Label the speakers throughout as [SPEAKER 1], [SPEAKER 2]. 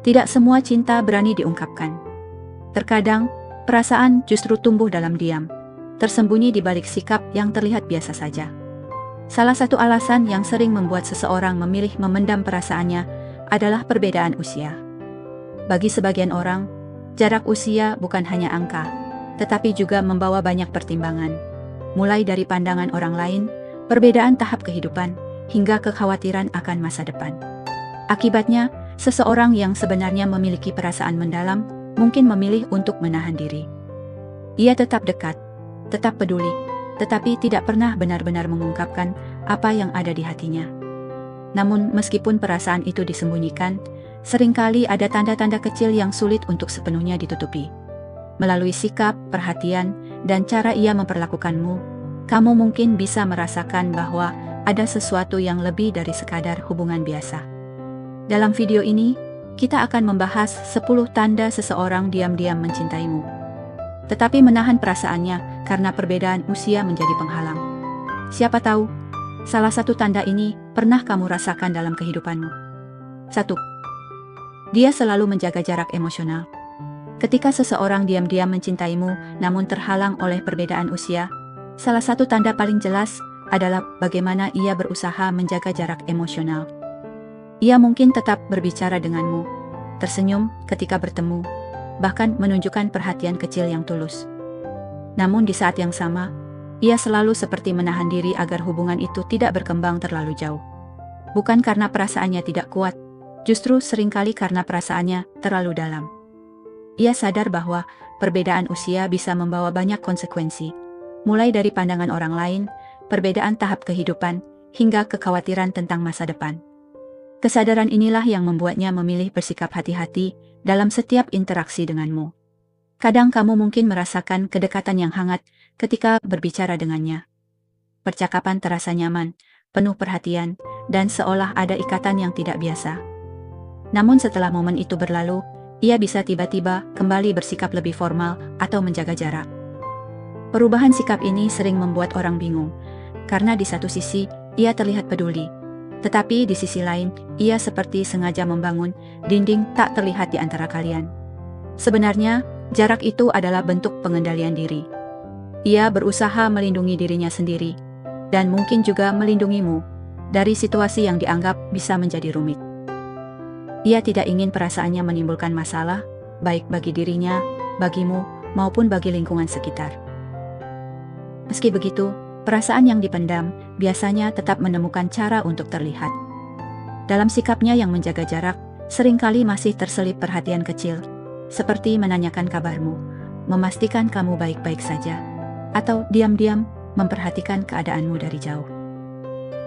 [SPEAKER 1] Tidak semua cinta berani diungkapkan. Terkadang, perasaan justru tumbuh dalam diam, tersembunyi di balik sikap yang terlihat biasa saja. Salah satu alasan yang sering membuat seseorang memilih memendam perasaannya adalah perbedaan usia. Bagi sebagian orang, jarak usia bukan hanya angka, tetapi juga membawa banyak pertimbangan. Mulai dari pandangan orang lain, perbedaan tahap kehidupan, hingga kekhawatiran akan masa depan. Akibatnya, seseorang yang sebenarnya memiliki perasaan mendalam mungkin memilih untuk menahan diri. Ia tetap dekat, tetap peduli, tetapi tidak pernah benar-benar mengungkapkan apa yang ada di hatinya. Namun meskipun perasaan itu disembunyikan, seringkali ada tanda-tanda kecil yang sulit untuk sepenuhnya ditutupi. Melalui sikap, perhatian, dan cara ia memperlakukanmu, kamu mungkin bisa merasakan bahwa ada sesuatu yang lebih dari sekadar hubungan biasa. Dalam video ini, kita akan membahas 10 tanda seseorang diam-diam mencintaimu, tetapi menahan perasaannya karena perbedaan usia menjadi penghalang. Siapa tahu, salah satu tanda ini pernah kamu rasakan dalam kehidupanmu. 1. Dia selalu menjaga jarak emosional. Ketika seseorang diam-diam mencintaimu namun terhalang oleh perbedaan usia, salah satu tanda paling jelas adalah bagaimana ia berusaha menjaga jarak emosional. Ia mungkin tetap berbicara denganmu, tersenyum ketika bertemu, bahkan menunjukkan perhatian kecil yang tulus. Namun di saat yang sama, ia selalu seperti menahan diri agar hubungan itu tidak berkembang terlalu jauh. Bukan karena perasaannya tidak kuat, justru seringkali karena perasaannya terlalu dalam. Ia sadar bahwa perbedaan usia bisa membawa banyak konsekuensi, mulai dari pandangan orang lain, perbedaan tahap kehidupan, hingga kekhawatiran tentang masa depan. Kesadaran inilah yang membuatnya memilih bersikap hati-hati dalam setiap interaksi denganmu. Kadang kamu mungkin merasakan kedekatan yang hangat ketika berbicara dengannya. Percakapan terasa nyaman, penuh perhatian, dan seolah ada ikatan yang tidak biasa. Namun setelah momen itu berlalu, ia bisa tiba-tiba kembali bersikap lebih formal atau menjaga jarak. Perubahan sikap ini sering membuat orang bingung, karena di satu sisi, ia terlihat peduli. Tetapi di sisi lain, ia seperti sengaja membangun dinding tak terlihat di antara kalian. Sebenarnya, jarak itu adalah bentuk pengendalian diri. Ia berusaha melindungi dirinya sendiri, dan mungkin juga melindungimu dari situasi yang dianggap bisa menjadi rumit. Ia tidak ingin perasaannya menimbulkan masalah, baik bagi dirinya, bagimu, maupun bagi lingkungan sekitar. Meski begitu, perasaan yang dipendam biasanya tetap menemukan cara untuk terlihat. Dalam sikapnya yang menjaga jarak, seringkali masih terselip perhatian kecil, seperti menanyakan kabarmu, memastikan kamu baik-baik saja, atau diam-diam memperhatikan keadaanmu dari jauh.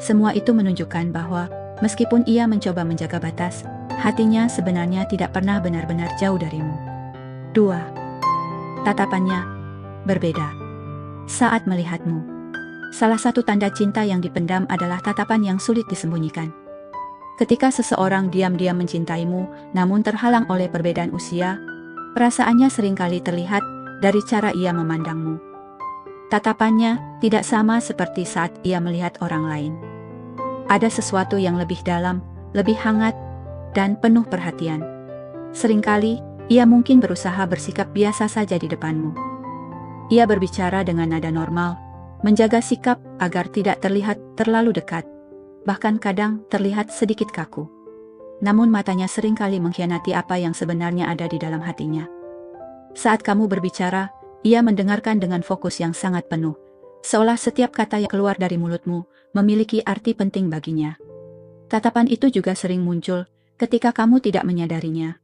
[SPEAKER 1] Semua itu menunjukkan bahwa meskipun ia mencoba menjaga batas, hatinya sebenarnya tidak pernah benar-benar jauh darimu. 2. Tatapannya berbeda. Saat melihatmu, salah satu tanda cinta yang dipendam adalah tatapan yang sulit disembunyikan. Ketika seseorang diam-diam mencintaimu namun terhalang oleh perbedaan usia, perasaannya seringkali terlihat dari cara ia memandangmu. Tatapannya tidak sama seperti saat ia melihat orang lain. Ada sesuatu yang lebih dalam, lebih hangat, dan penuh perhatian. Seringkali, ia mungkin berusaha bersikap biasa saja di depanmu. Ia berbicara dengan nada normal, menjaga sikap agar tidak terlihat terlalu dekat, bahkan kadang terlihat sedikit kaku. Namun matanya seringkali mengkhianati apa yang sebenarnya ada di dalam hatinya. Saat kamu berbicara, ia mendengarkan dengan fokus yang sangat penuh, seolah setiap kata yang keluar dari mulutmu memiliki arti penting baginya. Tatapan itu juga sering muncul ketika kamu tidak menyadarinya.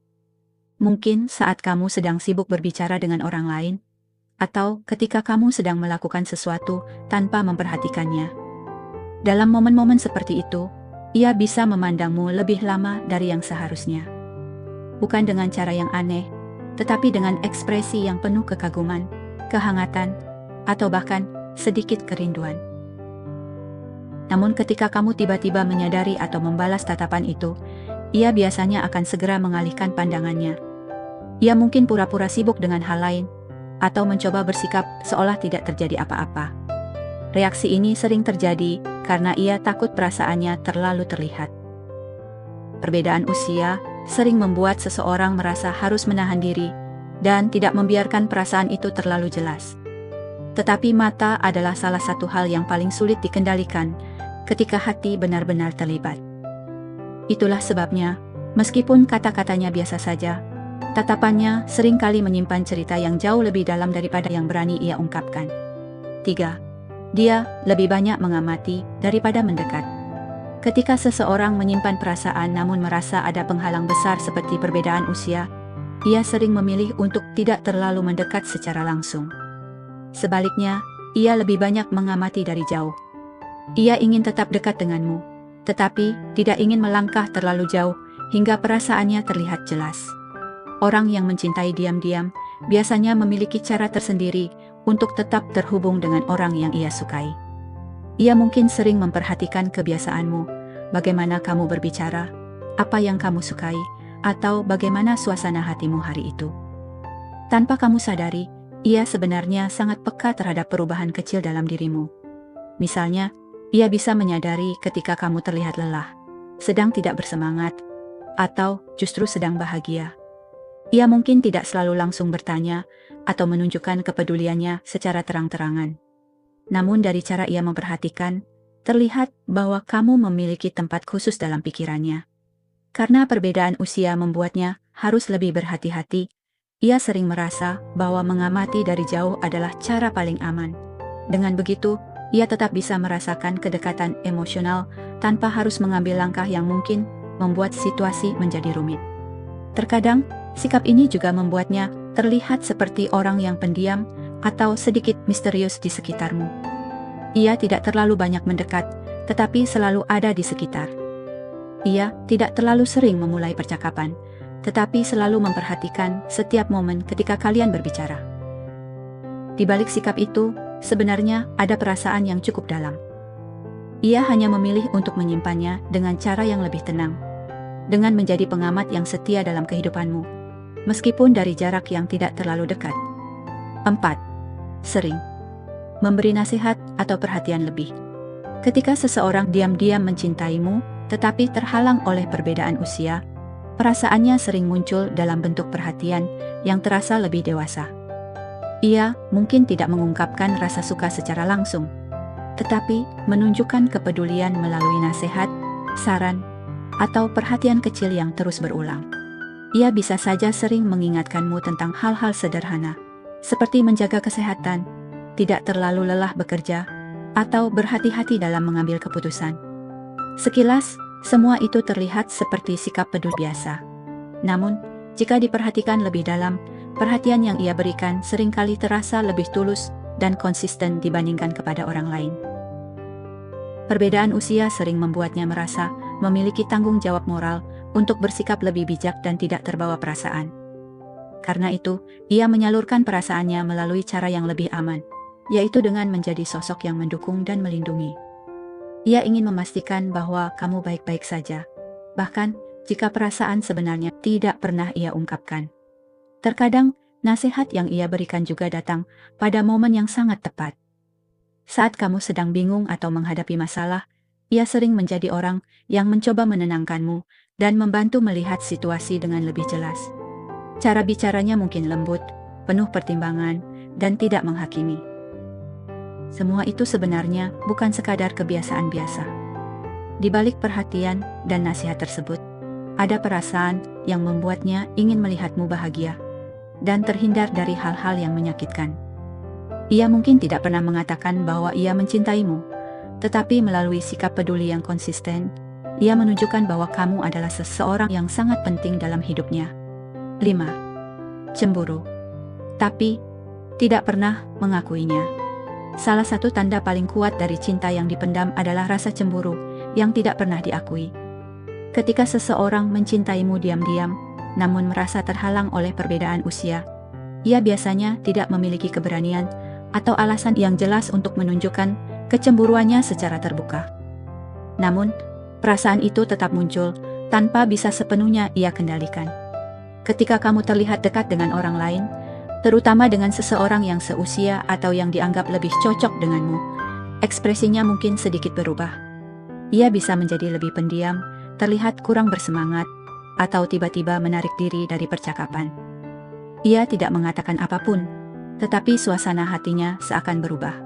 [SPEAKER 1] Mungkin saat kamu sedang sibuk berbicara dengan orang lain, atau ketika kamu sedang melakukan sesuatu tanpa memperhatikannya. Dalam momen-momen seperti itu, ia bisa memandangmu lebih lama dari yang seharusnya. Bukan dengan cara yang aneh, tetapi dengan ekspresi yang penuh kekaguman, kehangatan, atau bahkan sedikit kerinduan. Namun ketika kamu tiba-tiba menyadari atau membalas tatapan itu, ia biasanya akan segera mengalihkan pandangannya. Ia mungkin pura-pura sibuk dengan hal lain, atau mencoba bersikap seolah tidak terjadi apa-apa. Reaksi ini sering terjadi karena ia takut perasaannya terlalu terlihat. Perbedaan usia sering membuat seseorang merasa harus menahan diri dan tidak membiarkan perasaan itu terlalu jelas. Tetapi mata adalah salah satu hal yang paling sulit dikendalikan ketika hati benar-benar terlibat. Itulah sebabnya, meskipun kata-katanya biasa saja, tatapannya seringkali menyimpan cerita yang jauh lebih dalam daripada yang berani ia ungkapkan. 3. Dia lebih banyak mengamati daripada mendekat. Ketika seseorang menyimpan perasaan namun merasa ada penghalang besar seperti perbedaan usia, ia sering memilih untuk tidak terlalu mendekat secara langsung. Sebaliknya, ia lebih banyak mengamati dari jauh. Ia ingin tetap dekat denganmu, tetapi tidak ingin melangkah terlalu jauh hingga perasaannya terlihat jelas. Orang yang mencintai diam-diam biasanya memiliki cara tersendiri untuk tetap terhubung dengan orang yang ia sukai. Ia mungkin sering memperhatikan kebiasaanmu, bagaimana kamu berbicara, apa yang kamu sukai, atau bagaimana suasana hatimu hari itu. Tanpa kamu sadari, ia sebenarnya sangat peka terhadap perubahan kecil dalam dirimu. Misalnya, ia bisa menyadari ketika kamu terlihat lelah, sedang tidak bersemangat, atau justru sedang bahagia. Ia mungkin tidak selalu langsung bertanya atau menunjukkan kepeduliannya secara terang-terangan. Namun dari cara ia memperhatikan, terlihat bahwa kamu memiliki tempat khusus dalam pikirannya. Karena perbedaan usia membuatnya harus lebih berhati-hati, ia sering merasa bahwa mengamati dari jauh adalah cara paling aman. Dengan begitu, ia tetap bisa merasakan kedekatan emosional tanpa harus mengambil langkah yang mungkin membuat situasi menjadi rumit. Terkadang, sikap ini juga membuatnya terlihat seperti orang yang pendiam atau sedikit misterius di sekitarmu. Ia tidak terlalu banyak mendekat, tetapi selalu ada di sekitar. Ia tidak terlalu sering memulai percakapan, tetapi selalu memperhatikan setiap momen ketika kalian berbicara. Di balik sikap itu, sebenarnya ada perasaan yang cukup dalam. Ia hanya memilih untuk menyimpannya dengan cara yang lebih tenang, dengan menjadi pengamat yang setia dalam kehidupanmu, meskipun dari jarak yang tidak terlalu dekat. 4. Sering memberi nasihat atau perhatian lebih. Ketika seseorang diam-diam mencintaimu, tetapi terhalang oleh perbedaan usia, perasaannya sering muncul dalam bentuk perhatian yang terasa lebih dewasa. Ia mungkin tidak mengungkapkan rasa suka secara langsung, tetapi menunjukkan kepedulian melalui nasihat, saran, atau perhatian kecil yang terus berulang. Ia bisa saja sering mengingatkanmu tentang hal-hal sederhana, seperti menjaga kesehatan, tidak terlalu lelah bekerja, atau berhati-hati dalam mengambil keputusan. Sekilas, semua itu terlihat seperti sikap peduli biasa. Namun, jika diperhatikan lebih dalam, perhatian yang ia berikan seringkali terasa lebih tulus dan konsisten dibandingkan kepada orang lain. Perbedaan usia sering membuatnya merasa memiliki tanggung jawab moral untuk bersikap lebih bijak dan tidak terbawa perasaan. Karena itu, ia menyalurkan perasaannya melalui cara yang lebih aman, yaitu dengan menjadi sosok yang mendukung dan melindungi. Ia ingin memastikan bahwa kamu baik-baik saja, bahkan jika perasaan sebenarnya tidak pernah ia ungkapkan. Terkadang, nasihat yang ia berikan juga datang pada momen yang sangat tepat. Saat kamu sedang bingung atau menghadapi masalah, ia sering menjadi orang yang mencoba menenangkanmu dan membantu melihat situasi dengan lebih jelas. Cara bicaranya mungkin lembut, penuh pertimbangan, dan tidak menghakimi. Semua itu sebenarnya bukan sekadar kebiasaan biasa. Di balik perhatian dan nasihat tersebut, ada perasaan yang membuatnya ingin melihatmu bahagia dan terhindar dari hal-hal yang menyakitkan. Ia mungkin tidak pernah mengatakan bahwa ia mencintaimu, tetapi melalui sikap peduli yang konsisten, ia menunjukkan bahwa kamu adalah seseorang yang sangat penting dalam hidupnya. 5. Cemburu, tapi tidak pernah mengakuinya. Salah satu tanda paling kuat dari cinta yang dipendam adalah rasa cemburu yang tidak pernah diakui. Ketika seseorang mencintaimu diam-diam, namun merasa terhalang oleh perbedaan usia, ia biasanya tidak memiliki keberanian atau alasan yang jelas untuk menunjukkan kecemburuannya secara terbuka. Namun, perasaan itu tetap muncul tanpa bisa sepenuhnya ia kendalikan. Ketika kamu terlihat dekat dengan orang lain, terutama dengan seseorang yang seusia atau yang dianggap lebih cocok denganmu, ekspresinya mungkin sedikit berubah. Ia bisa menjadi lebih pendiam, terlihat kurang bersemangat, atau tiba-tiba menarik diri dari percakapan. Ia tidak mengatakan apapun, tetapi suasana hatinya seakan berubah.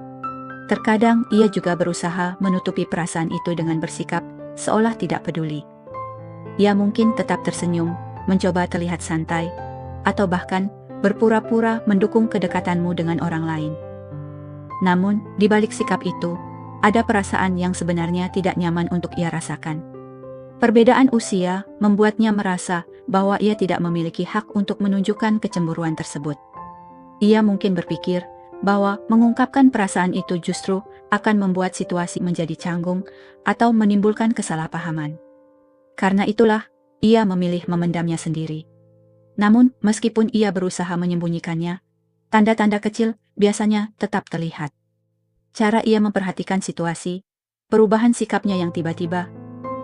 [SPEAKER 1] Terkadang ia juga berusaha menutupi perasaan itu dengan bersikap seolah tidak peduli. Ia mungkin tetap tersenyum, mencoba terlihat santai, atau bahkan berpura-pura mendukung kedekatanmu dengan orang lain. Namun, di balik sikap itu, ada perasaan yang sebenarnya tidak nyaman untuk ia rasakan. Perbedaan usia membuatnya merasa bahwa ia tidak memiliki hak untuk menunjukkan kecemburuan tersebut. Ia mungkin berpikir bahwa mengungkapkan perasaan itu justru akan membuat situasi menjadi canggung atau menimbulkan kesalahpahaman. Karena itulah, ia memilih memendamnya sendiri. Namun, meskipun ia berusaha menyembunyikannya, tanda-tanda kecil biasanya tetap terlihat. Cara ia memperhatikan situasi, perubahan sikapnya yang tiba-tiba,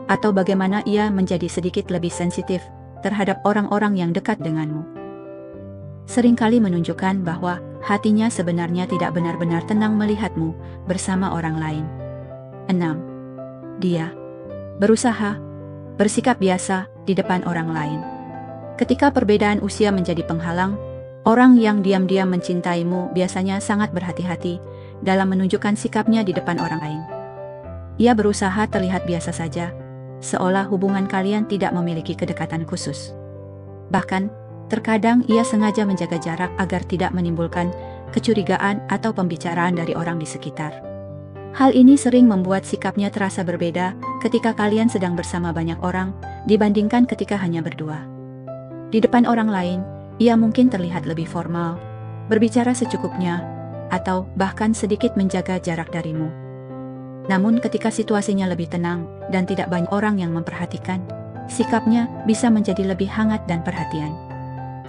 [SPEAKER 1] atau bagaimana ia menjadi sedikit lebih sensitif terhadap orang-orang yang dekat denganmu. Seringkali menunjukkan bahwa hatinya sebenarnya tidak benar-benar tenang melihatmu bersama orang lain. 6. Dia berusaha bersikap biasa di depan orang lain. Ketika perbedaan usia menjadi penghalang, orang yang diam-diam mencintaimu biasanya sangat berhati-hati dalam menunjukkan sikapnya di depan orang lain. Ia berusaha terlihat biasa saja, seolah hubungan kalian tidak memiliki kedekatan khusus. Bahkan, terkadang ia sengaja menjaga jarak agar tidak menimbulkan kecurigaan atau pembicaraan dari orang di sekitar. Hal ini sering membuat sikapnya terasa berbeda ketika kalian sedang bersama banyak orang dibandingkan ketika hanya berdua. Di depan orang lain, ia mungkin terlihat lebih formal, berbicara secukupnya, atau bahkan sedikit menjaga jarak darimu. Namun ketika situasinya lebih tenang dan tidak banyak orang yang memperhatikan, sikapnya bisa menjadi lebih hangat dan perhatian.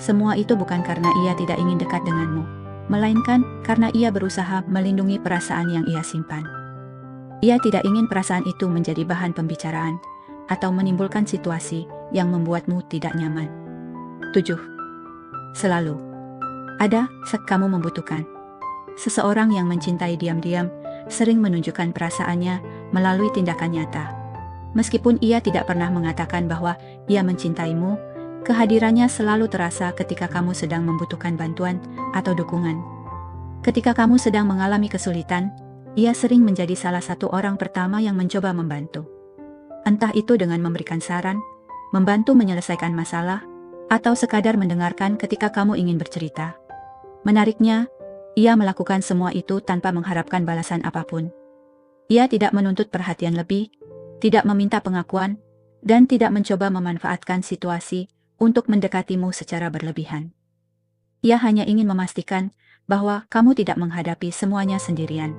[SPEAKER 1] Semua itu bukan karena ia tidak ingin dekat denganmu, melainkan karena ia berusaha melindungi perasaan yang ia simpan. Ia tidak ingin perasaan itu menjadi bahan pembicaraan atau menimbulkan situasi yang membuatmu tidak nyaman. 7. Selalu ada saat kamu membutuhkan. Seseorang yang mencintai diam-diam sering menunjukkan perasaannya melalui tindakan nyata. Meskipun ia tidak pernah mengatakan bahwa ia mencintaimu, kehadirannya selalu terasa ketika kamu sedang membutuhkan bantuan atau dukungan. Ketika kamu sedang mengalami kesulitan, ia sering menjadi salah satu orang pertama yang mencoba membantu. Entah itu dengan memberikan saran, membantu menyelesaikan masalah, atau sekadar mendengarkan ketika kamu ingin bercerita. Menariknya, ia melakukan semua itu tanpa mengharapkan balasan apapun. Ia tidak menuntut perhatian lebih, tidak meminta pengakuan, dan tidak mencoba memanfaatkan situasi untuk mendekatimu secara berlebihan. Ia hanya ingin memastikan bahwa kamu tidak menghadapi semuanya sendirian.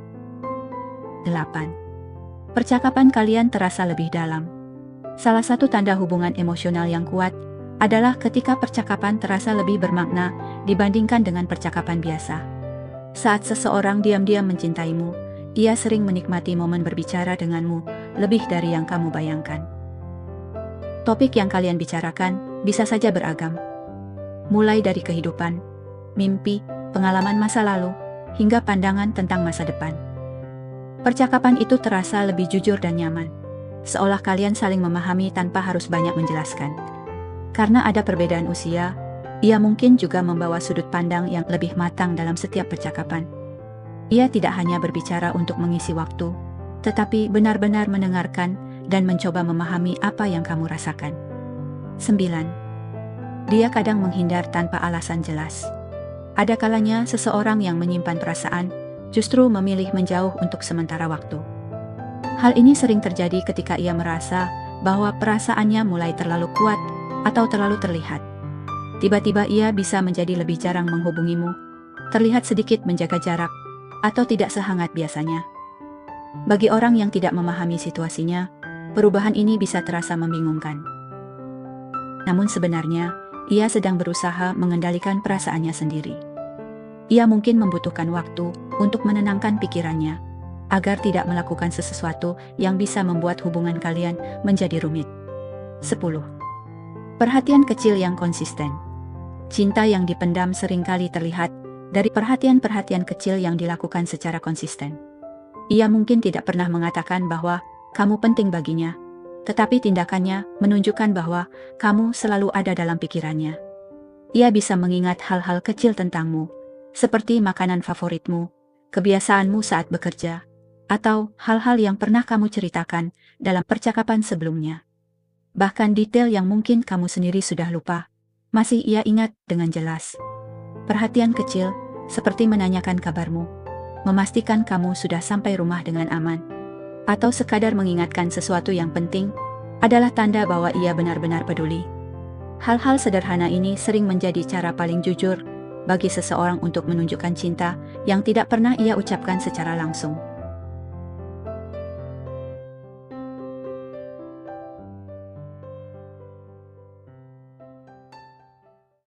[SPEAKER 1] 8. Percakapan kalian terasa lebih dalam. Salah satu tanda hubungan emosional yang kuat adalah ketika percakapan terasa lebih bermakna dibandingkan dengan percakapan biasa. Saat seseorang diam-diam mencintaimu, ia sering menikmati momen berbicara denganmu lebih dari yang kamu bayangkan. Topik yang kalian bicarakan bisa saja beragam, mulai dari kehidupan, mimpi, pengalaman masa lalu, hingga pandangan tentang masa depan. Percakapan itu terasa lebih jujur dan nyaman, seolah kalian saling memahami tanpa harus banyak menjelaskan. Karena ada perbedaan usia, ia mungkin juga membawa sudut pandang yang lebih matang dalam setiap percakapan. Ia tidak hanya berbicara untuk mengisi waktu, tetapi benar-benar mendengarkan dan mencoba memahami apa yang kamu rasakan. 9. Dia kadang menghindar tanpa alasan jelas. Ada kalanya seseorang yang menyimpan perasaan justru memilih menjauh untuk sementara waktu. Hal ini sering terjadi ketika ia merasa bahwa perasaannya mulai terlalu kuat atau terlalu terlihat. Tiba-tiba ia bisa menjadi lebih jarang menghubungimu, terlihat sedikit menjaga jarak, atau tidak sehangat biasanya. Bagi orang yang tidak memahami situasinya, perubahan ini bisa terasa membingungkan. Namun sebenarnya, ia sedang berusaha mengendalikan perasaannya sendiri. Ia mungkin membutuhkan waktu untuk menenangkan pikirannya, agar tidak melakukan sesuatu yang bisa membuat hubungan kalian menjadi rumit. 10. Perhatian kecil yang konsisten. Cinta yang dipendam seringkali terlihat dari perhatian-perhatian kecil yang dilakukan secara konsisten. Ia mungkin tidak pernah mengatakan bahwa kamu penting baginya, tetapi tindakannya menunjukkan bahwa kamu selalu ada dalam pikirannya. Ia bisa mengingat hal-hal kecil tentangmu, seperti makanan favoritmu, kebiasaanmu saat bekerja, atau hal-hal yang pernah kamu ceritakan dalam percakapan sebelumnya. Bahkan detail yang mungkin kamu sendiri sudah lupa, masih ia ingat dengan jelas. Perhatian kecil, seperti menanyakan kabarmu, memastikan kamu sudah sampai rumah dengan aman, atau sekadar mengingatkan sesuatu yang penting, adalah tanda bahwa ia benar-benar peduli. Hal-hal sederhana ini sering menjadi cara paling jujur bagi seseorang untuk menunjukkan cinta yang tidak pernah ia ucapkan secara langsung.